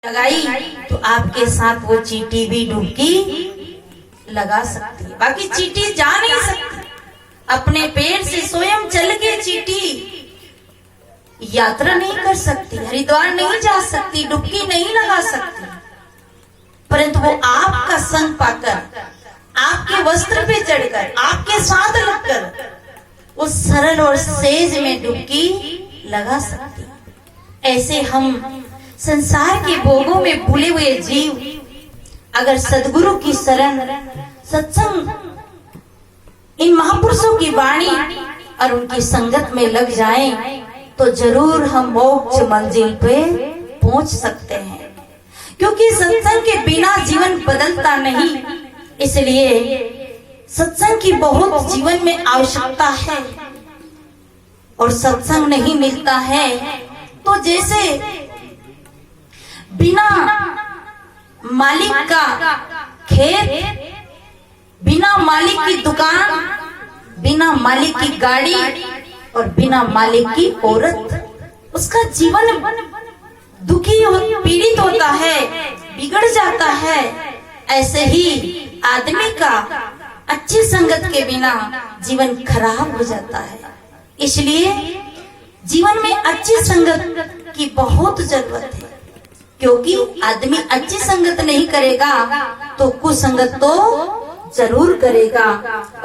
लगाई तो आपके साथ वो चींटी भी डुबकी लगा सकती है। बाकी चींटी जा नहीं सकती, अपने पैर से स्वयं चल के चींटी यात्रा नहीं कर सकती, हरिद्वार नहीं जा सकती, डुबकी नहीं लगा सकती, परंतु वो आपका संग पाकर, आपके वस्त्र पे चढ़कर, आपके साथ लगकर उस सरल और सहज में डुबकी लगा सकती है। ऐसे हम संसार के भोगों में भूले हुए जीव अगर सदगुरु की शरण, सत्संग, इन महापुरुषों की वाणी और उनकी संगत में लग जाएं, तो जरूर हम मोक्ष मंजिल पे पहुंच सकते हैं। क्योंकि सत्संग के बिना जीवन बदलता नहीं, इसलिए सत्संग की बहुत जीवन में आवश्यकता है। और सत्संग नहीं मिलता है तो जैसे बिना मालिक का खेत, बिना मालिक की दुकान, बिना मालिक की गाड़ी और बिना मालिक की औरत, उसका जीवन दुखी और पीड़ित होता है, बिगड़ जाता है। ऐसे ही आदमी का अच्छी संगत के बिना जीवन खराब हो जाता है। इसलिए जीवन में अच्छी संगत की बहुत जरूरत है, क्योंकि आदमी अच्छी संगत नहीं करेगा तो कुसंगत तो जरूर करेगा,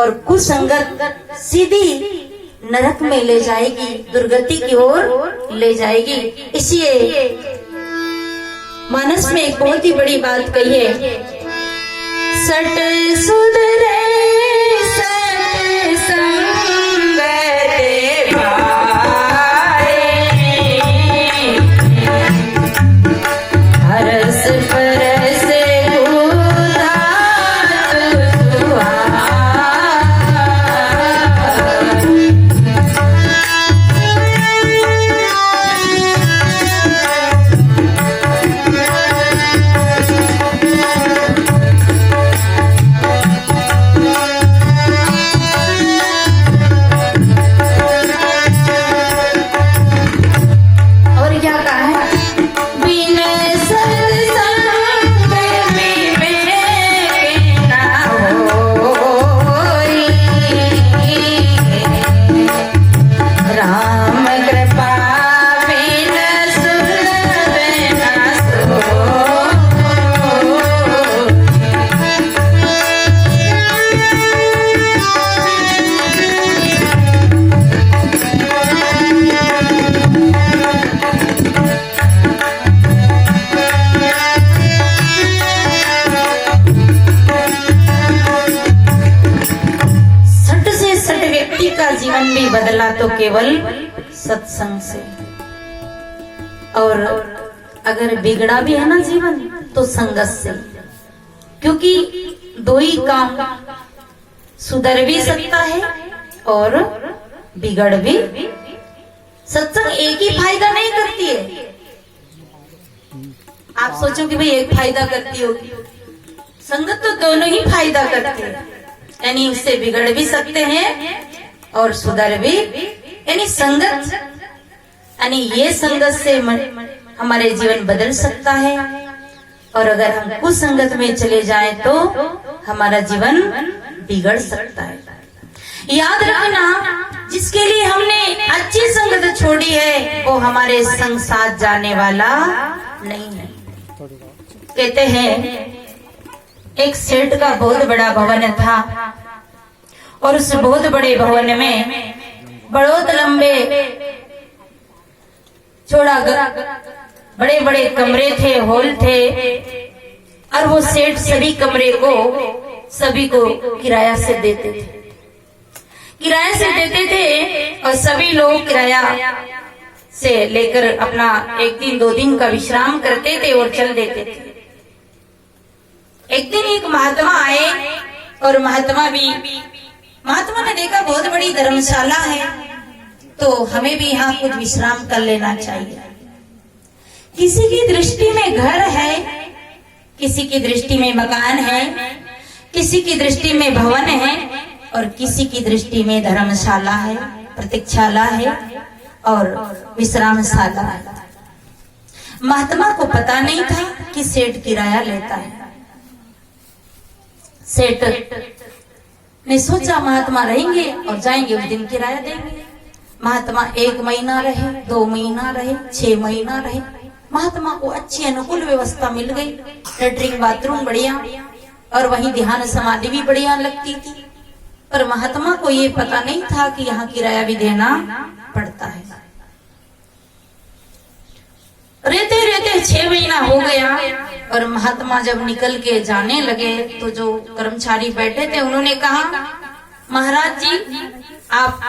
और कुसंगत सीधी नरक में ले जाएगी, दुर्गति की ओर ले जाएगी। इसलिए मानस में एक बहुत ही बड़ी बात कही है, सट सुधरे सट संगत जीवन भी बदला तो केवल सत्संग से, और अगर बिगड़ा भी है ना जीवन तो संगत से। क्योंकि दो ही काम, सुधर भी सकता है और बिगड़ भी। सत्संग एक ही फायदा नहीं करती है। आप सोचो कि भाई एक फायदा करती होगी, संगत तो दोनों ही फायदा करती है। यानी उससे बिगड़ भी सकते हैं और सुधर भी। यानी संगत, यानी ये संगत से हमारे जीवन बदल सकता है, और अगर हम कुसंगत में चले जाएं तो हमारा जीवन बिगड़ सकता है। याद रखना, जिसके लिए हमने अच्छी संगत छोड़ी है वो हमारे संग साथ जाने वाला नहीं है। कहते हैं एक सेठ का बहुत बड़ा भवन था, और उस बहुत बड़े भवन में बहुत लंबे चौड़ा बड़े बड़े कमरे थे, हॉल थे, और वो सेठ सभी कमरे को सभी को किराया से देते थे, किराया से देते थे। और सभी लोग किराया से लेकर अपना एक दिन दो दिन का विश्राम करते थे और चल देते थे। एक दिन एक महात्मा आए, और महात्मा ने देखा बहुत बड़ी धर्मशाला है, तो हमें भी यहाँ कुछ विश्राम कर लेना चाहिए। किसी की दृष्टि में घर है, किसी की दृष्टि में मकान है, किसी की दृष्टि में भवन है, और किसी की दृष्टि में धर्मशाला है, प्रतीक्षाला है और विश्रामशाला है। महात्मा को पता नहीं था कि सेठ किराया लेता है। सेठ ने सोचा महात्मा रहेंगे और जाएंगे, उस दिन किराया देंगे। महात्मा 1 महीना रहे, 2 महीना रहे, 6 महीना रहे। महात्मा को अच्छी अनुकूल व्यवस्था मिल गई, लेटरिन बाथरूम बढ़िया और वहीं ध्यान समाधि भी बढ़िया लगती थी। पर महात्मा को ये पता नहीं था कि यहाँ किराया भी देना पड़ता है। रहते रहते 6 महीना हो गया और महात्मा जब निकल के जाने लगे तो जो कर्मचारी बैठे थे उन्होंने कहा, महाराज जी आप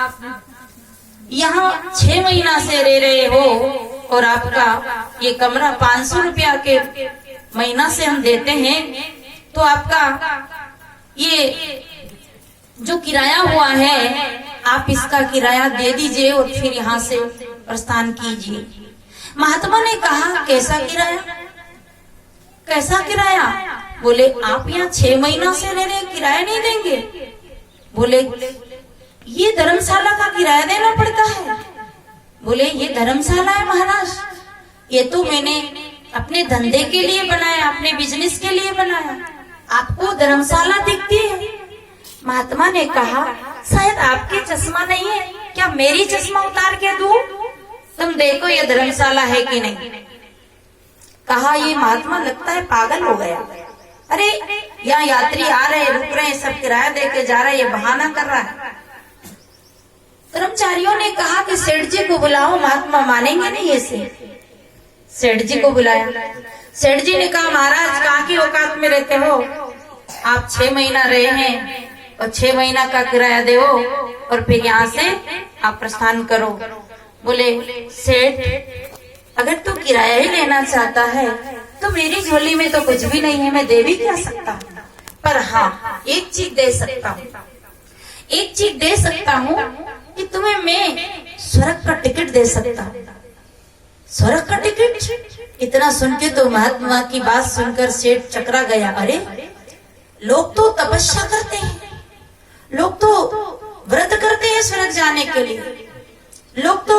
यहाँ 6 महीना से रह रहे हो और आपका ये कमरा 500 रुपया के महीना से हम देते हैं, तो आपका ये जो किराया हुआ है आप इसका किराया दे दीजिए और फिर यहाँ से प्रस्थान कीजिए। महात्मा ने कहा, कैसा किराया, कैसा किराया? बोले आप यहाँ 6 महीना से रह रहे, किराया नहीं देंगे? बोले ये धर्मशाला का किराया देना पड़ता है। बोले ये धर्मशाला है महाराज, ये तो मैंने अपने धंधे के लिए बनाया, अपने बिजनेस के लिए बनाया, आपको धर्मशाला दिखती है। महात्मा ने कहा, शायद आपके चश्मा नहीं है क्या, मेरी चश्मा उतार के दूं, तुम देखो ये धर्मशाला है कि नहीं। कहा ये महात्मा लगता है पागल हो गया, अरे यहाँ यात्री आ रहे रुक रहे सब किराया दे के जा रहे, ये बहाना कर रहा है। कर्मचारियों ने कहा कि सेठ जी को बुलाओ, महात्मा मानेंगे नहीं ऐसे। सेठ जी को बुलाया। सेठ जी ने कहा, महाराज कहाँ की औकात में रहते हो, आप 6 महीना रहे हैं और 6 महीना का किराया दो और फिर यहाँ से आप प्रस्थान करो। बोले सेठ अगर तू किराया ही लेना चाहता है तो मेरी झोली में तो कुछ भी नहीं है, मैं दे भी क्या सकता हूँ, पर हाँ एक चीज दे सकता हूँ, एक चीज दे सकता हूँ कि तुम्हें मैं स्वर्ग का टिकट दे सकता हूँ। स्वर्ग का टिकट? इतना सुन के तो महात्मा की बात सुनकर सेठ चकरा गया। अरे लोग तो तपस्या करते हैं, लोग तो व्रत करते हैं स्वर्ग जाने के लिए, लोग तो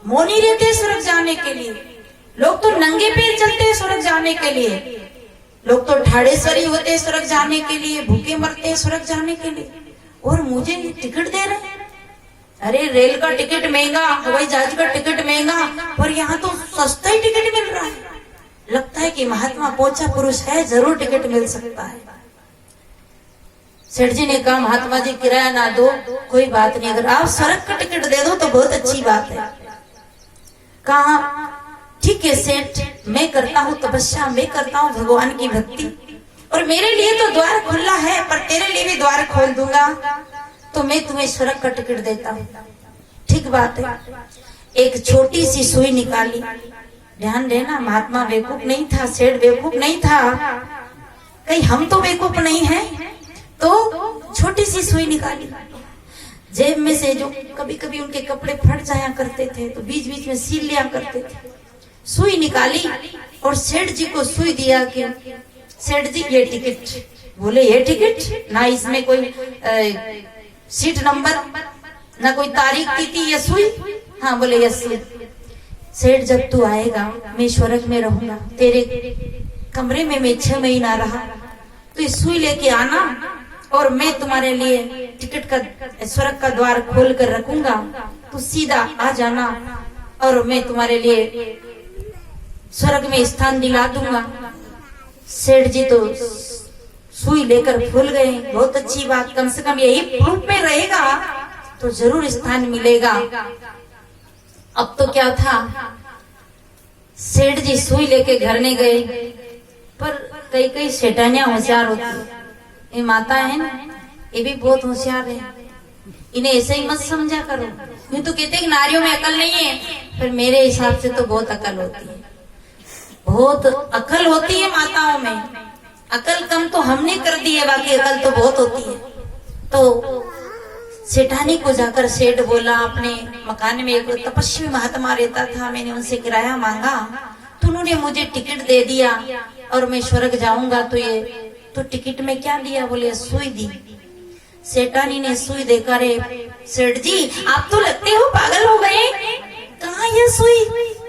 मौनी रहते हैं स्वर्ग जाने के लिए, लोग तो नंगे पैर चलते हैं स्वर्ग जाने के लिए, लोग तो ठाड़ेश्वरी होते हैं स्वर्ग जाने के लिए, भूखे मरते हैं स्वर्ग जाने के लिए, और मुझे टिकट दे रहे हैं। अरे रेल का टिकट महंगा, हवाई जहाज का टिकट महंगा, पर यहाँ तो सस्ता ही टिकट मिल रहा है। लगता है कि महात्मा पहुंचा पुरुष है, जरूर टिकट मिल सकता है। सेठ जी ने कहा, महात्मा जी किराया ना दो कोई बात नहीं, अगर आप स्वर्ग का टिकट दे दो तो बहुत अच्छी बात है। कहा ठीक है सेठ, मैं करता हूँ तपस्या, मैं करता हूँ भगवान की भक्ति, और मेरे लिए तो द्वार खुला है, पर तेरे लिए भी द्वार खोल दूंगा, तो मैं तुम्हें स्वर्ग का टिकट देता हूँ। ठीक बात है। एक छोटी सी सुई निकाली। ध्यान देना, महात्मा बेवकूफ नहीं था, सेठ बेवकूफ नहीं था, कहीं हम तो बेवकूफ नहीं है। तो छोटी सी सुई निकाली, जेब में से, जो कभी कभी उनके कपड़े फट जाया करते थे तो बीच बीच में सील लिया करते थे, सुई निकाली और सेठ जी को सुई दिया कि सेठ जी ये टिकट। बोले ये टिकट? ना इसमें कोई सीट नंबर, ना कोई तारीख तिथि, ये सुई? हाँ। बोले ये सुई। सेठ जब तू आएगा मैं स्वर्ग में रहूंगा, तेरे कमरे में मैं 6 महीना रहा, तो ये सुई लेके आना और मैं तुम्हारे लिए टिकट का स्वर्ग का द्वार खोल कर रखूंगा, तू सीधा आ जाना और मैं तुम्हारे लिए स्वर्ग में स्थान दिला दूंगा। सेठ जी तो सुई लेकर भूल गए। बहुत अच्छी बात, कम से कम यही प्रूफ में रहेगा तो जरूर स्थान मिलेगा। अब तो क्या था, सेठ जी सुई लेके घर नहीं गए, पर कई कई सेठानियां होशियार होती है। ये माता है ना, ये भी बहुत होशियार है, इन्हें ऐसे ही मत समझा करो। यूं तो कहते हैं नारियों में अकल नहीं है, पर मेरे हिसाब से तो बहुत अकल होती है, बहुत अकल होती है माताओं में। अकल कम तो हमने कर दी है, बाकी अकल तो बहुत होती है। तो सेठानी को जाकर सेठ बोला, अपने मकान में एक तपस्वी महात्मा रहता था, मैंने उनसे किराया मांगा तो उन्होंने मुझे टिकट दे दिया और मैं स्वर्ग जाऊंगा, तो ये तो टिकट में क्या दिया? बोले सुई दी। सेठानी ने सुई देकर, सेठ जी आप तो लगते हो पागल हो गए, कहाँ ये सुई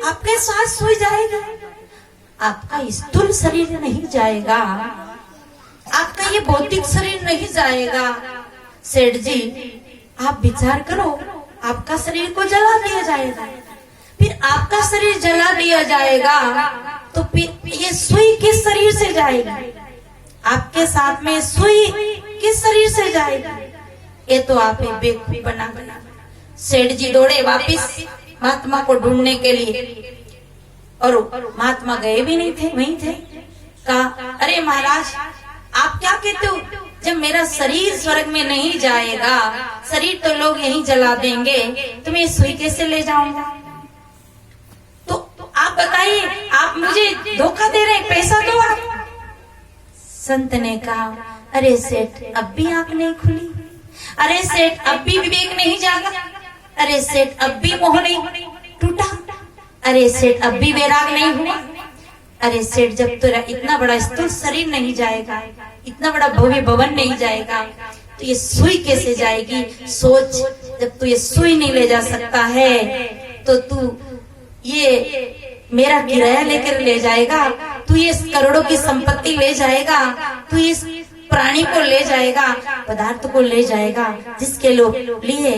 आपके साथ सुई जाएगा? आपका स्थूल शरीर नहीं जाएगा, आपका ये भौतिक शरीर नहीं जाएगा। सेठ जी आप विचार करो, आपका शरीर को जला दिया जाएगा, फिर आपका शरीर जला दिया जाएगा तो फिर ये सुई किस शरीर से जाएगी? आपके साथ में सुई किस शरीर से जाएगी? ये तो आप एक बेवकूफ बना बना। सेठ जी दौड़े वापिस महात्मा को ढूंढने के लिए, और महात्मा गए भी नहीं थे, वहीं थे। कहा अरे महाराज आप क्या कहते हो, जब मेरा शरीर स्वर्ग में नहीं जाएगा, शरीर तो लोग यहीं जला देंगे, तो मैं सुई कैसे ले जाऊंगा? तो आप बताइए, आप मुझे धोखा दे रहे हैं, पैसा दो आप। संत ने कहा अरे सेठ अब भी आंख नहीं खुली, अरे सेठ अब भी विवेक नहीं जागा, अरे सेठ अब भी मोह नहीं टूटा, अरे सेठ अब भी वैराग नहीं हुआ। अरे सेठ जब तेरा इतना बड़ा स्थूल शरीर नहीं जाएगा, इतना बड़ा भव्य भवन नहीं जाएगा, तो ये सुई कैसे जाएगी? सोच, जब तू ये सुई नहीं ले जा सकता है तो तू ये मेरा किराया लेकर ले जाएगा, तू ये करोड़ों की संपत्ति ले जाएगा, तू इस प्राणी को ले जाएगा, पदार्थ को ले जाएगा जिसके लोग लिए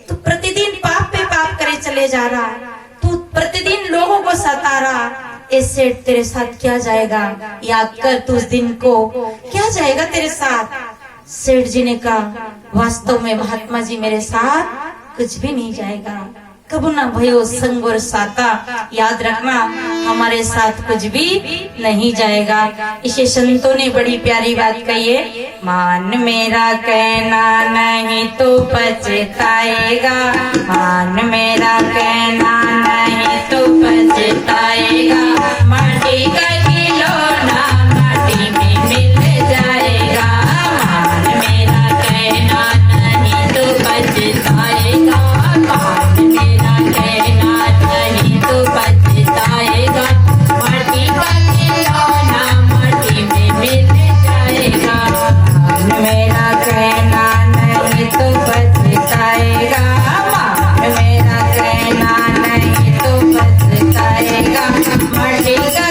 तू प्रतिदिन पाप पे पाप करे चले जा रहा, तू प्रतिदिन लोगों को सता रहा। ऐसे तेरे साथ क्या जाएगा? याद कर तू उस दिन को, क्या जाएगा तेरे साथ? सेठ जी ने कहा वास्तव में महात्मा जी मेरे साथ कुछ भी नहीं जाएगा, कबू ना भयो संग और साता, याद रखना हमारे साथ कुछ भी नहीं जाएगा। इसे संतों ने बड़ी प्यारी बात कही है, मान मेरा कहना नहीं तो पछताएगा, मान मेरा कहना नहीं तो पछताएगा, माटी का खिलौना माटी में मिल जाएगा, मान मेरा कहना नहीं तो पछताएगा, मान मेरा कहना नहीं तो पछताएगा, माटी का खिलौना माटी में मिल जाएगा, मान मेरा कहना नहीं तो पछताएगा, मान मेरा कहना नहीं तो पछताएगा, माटी का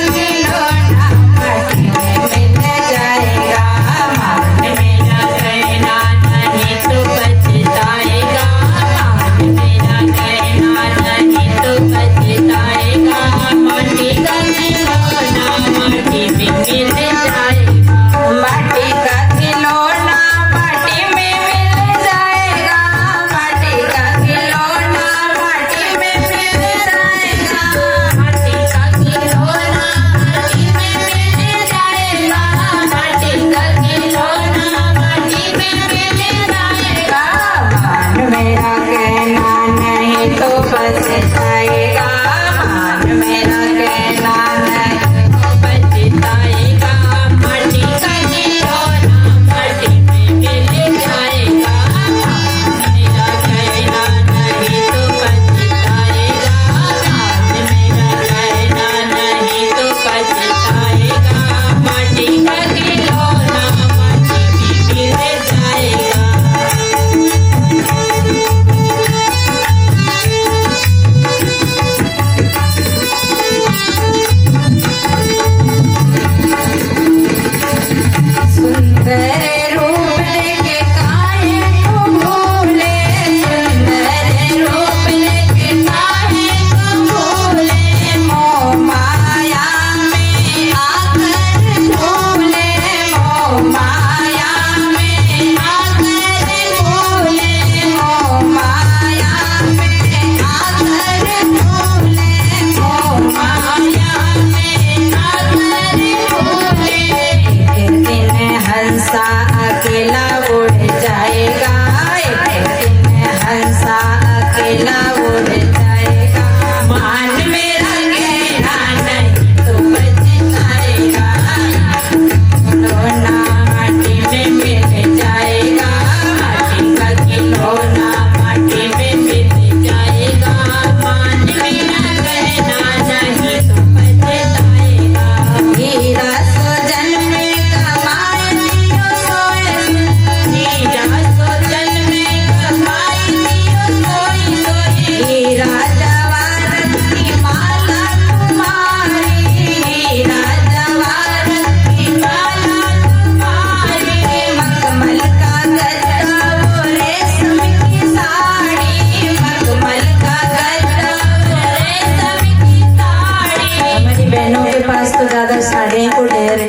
ज्यादा साड़ियों को ढेर है।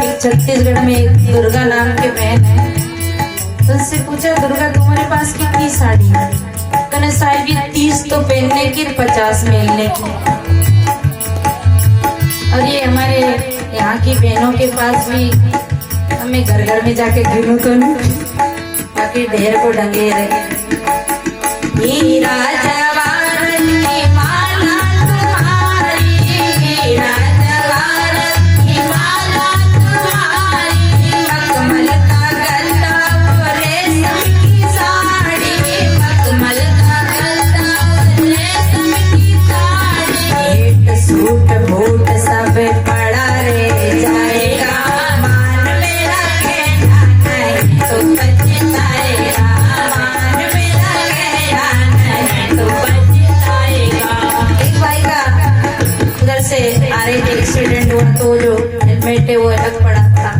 एक छत्तीसगढ़ में एक दुर्गा नाम की बहन है, तो उससे पूछा, दुर्गा तुम्हारे पास कितनी साड़ी है? कहने साहिब 30 तो पहनने की, 50 मिलने की। और ये हमारे यहाँ की बहनों के पास भी, हमें घर घर में जाके गिनू तो नहीं, बाकी ढेर को ढंगे रहे। हीरा जवाहर की माला तुम्हारी, हीरा जवाहर की माला तुम्हारी, मखमल का गलता वो रेशम की साड़ी, मखमल का गलता वो रेशम की साड़ी। हेट सूट बूट सब पड़ा रे जाएगा, मान मेरा कहना नहीं तो पछताएगा, मान मेरा कहना नहीं तो पछताएगा। एक भाई का उधर से आ रहे थे, एक्सीडेंट हुआ तो जो हेलमेट है वो अलग पड़ा था,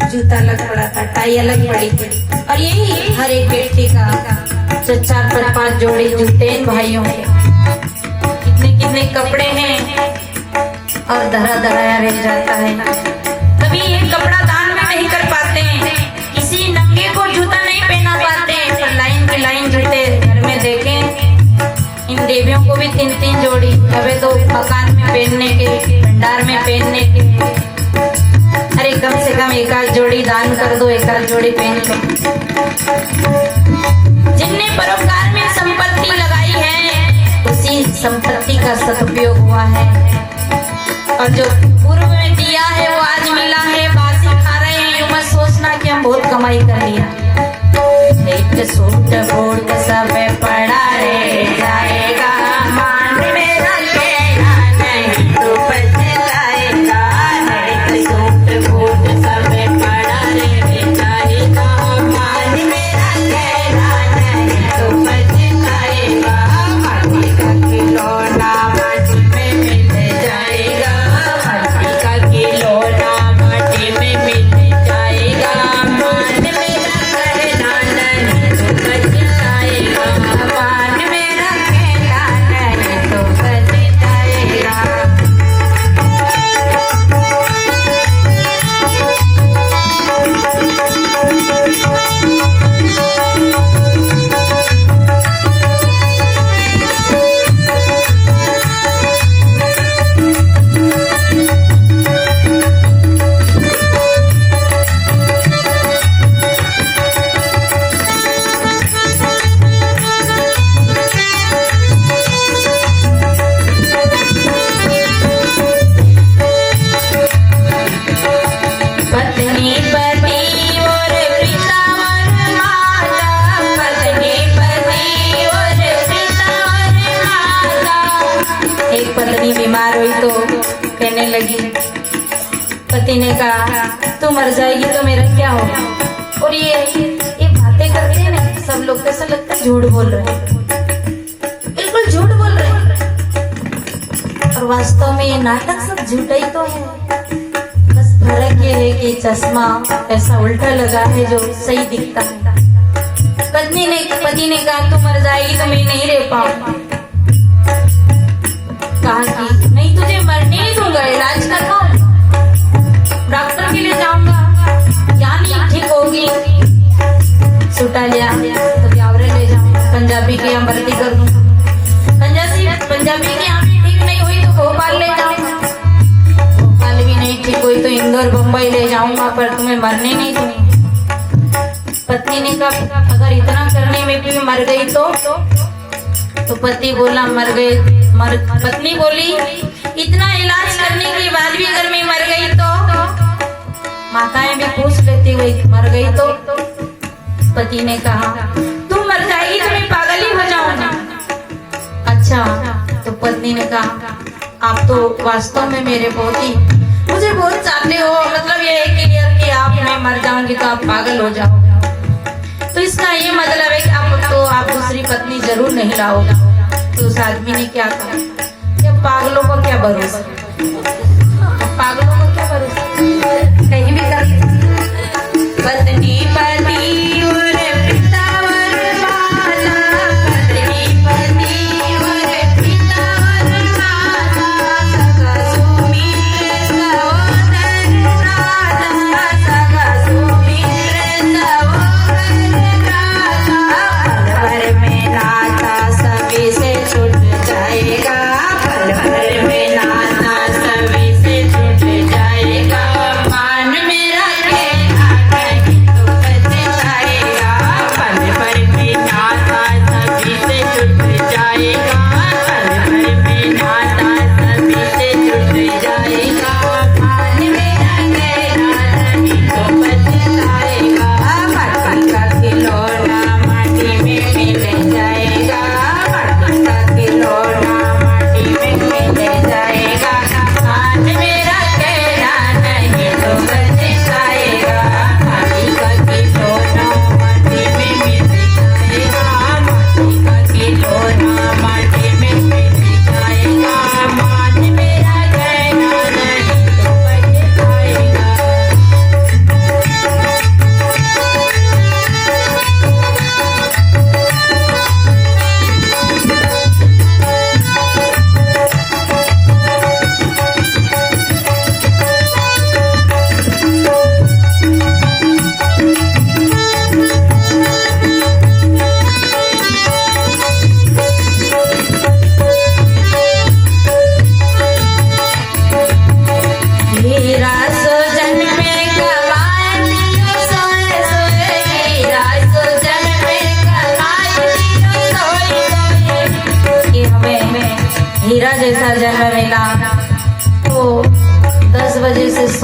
जूता अलग पड़ा था, टाई अलग पड़ी थी। और यही हर एक व्यक्ति का जो 4-5 जोड़ी जूते इन भाइयों के, कितने कितने कपड़े हैं और धरा धराया रह जाता है। कभी ये कपड़ा दान में नहीं कर पाते, किसी नंगे को जूता नहीं पहना पाते, पर लाइन की लाइन जूते घर में देखें। इन देवियों को भी 3-3 जोड़ी, अबे तो मकान में पहनने के, भंडार में पहनने के। अरे कम से कम 1-8 जोड़ी दान कर दो, 1-8 जोड़ी पहन लो। जिनने परोपकार में संपत्ति लगाई है, उसी संपत्ति का सदुपयोग हुआ है। और जो पूर्व में दिया है वो आज मिला है, बासी खा रहे हैं, यूं मत सोचना कि हम बहुत कमाई कर लिया। एक सूट बूट सब पड़ा रे जाएगा, मान मेरा कहना नहीं तो पछताएगा। एक सूट बूट सब पड़ा रे जाएगा, मान मेरा कहना नहीं तो पछताएगा। माटी का खिलौना माटी में मिल जाएगा, माटी में मिल जाएगा, मान मेरा कहना नहीं तो पछताएगा, मान मेरा कहना नहीं तो पछताएगा। पत्नी पति और पिता और माता, पत्नी पति और पिता और माता। एक पत्नी बीमार हुई तो कहने लगी, पति ने कहा तू मर जाएगी तो मेरा क्या होगा। और ये बातें करते हैं ना, सब लोग कैसा लगता है झूठ बोल रहे हैं, बिल्कुल झूठ बोल रहे हैं। और वास्तव में ये नाटक सब झूठा ही तो है। फर्क ये है कि चश्मा ऐसा उल्टा लगा है जो सही दिखता है। पति ने कहा तू मर जाएगी तो मैं नहीं रह पाऊंगा। कहा कि नहीं तुझे मरने नहीं दूंगा, इलाज करवाओ, डॉक्टर के लिए जाऊंगा, क्या नहीं ठीक होगी। सुटा लिया तो ब्यावरे ले जाऊंगा, पंजाबी के यहाँ भर्ती कर दूंगा, पंजाबी के यहाँ ठीक नहीं हुई तो भोपाल ले जाऊंगा, भी नहीं ठीक हुई तो इंदौर बम्बई ले जाऊंगा, पर तुम्हें मरने नहीं दूंगी। पत्नी ने कहा अगर इतना करने में भी मर गई तो पति बोला मर गए, पत्नी बोली इतना इलाज करने के बाद भी अगर मैं मर गई तो माताएं भी पूछ लेती हुई मर गई तो। पति ने कहा तुम मर जाएगी तो मैं पागल ही हो जाऊंगा। अच्छा, तो पत्नी ने कहा आप तो वास्तव में मेरे मुझे बहुत चाहते हो, मतलब ये है कि आप मैं मर जाऊंगी तो आप पागल हो जाओगे, तो इसका ये मतलब है कि आप दूसरी पत्नी जरूर नहीं लाओगे। तो उस आदमी ने क्या कहा, क्या पागलों को क्या भरोसा, पागलों को क्या भरोसा, कहीं भी कर पत्नी पति और पिता और माता, पत्नी पति और पिता और माता, सगा सुमी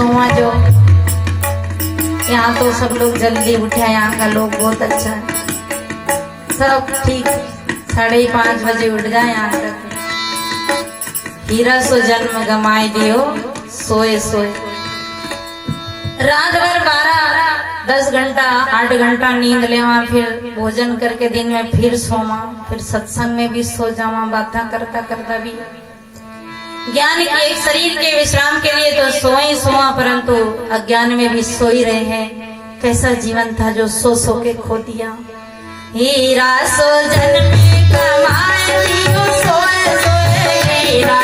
सोवा जो। यहाँ तो सब लोग जल्दी उठे, यहाँ का लोग बहुत अच्छा है, सब ठीक 5:30 बजे उठ जाए यहाँ तक। हीरा सो जन्म गमाए दियो, सोए सोए। रात भर 12-10 घंटा 8 घंटा नींद लेवा, फिर भोजन करके दिन में फिर सोवा, फिर सत्संग में भी सो जावा, बातें करता करता भी। ज्ञान के एक शरीर के विश्राम के लिए तो सोए ही सोवा, परंतु अज्ञान में भी सो ही रहे हैं। कैसा जीवन था जो सो सो के खो दिया। हीरा सो जन्म गमाए दियो, सोए सोए। हीरा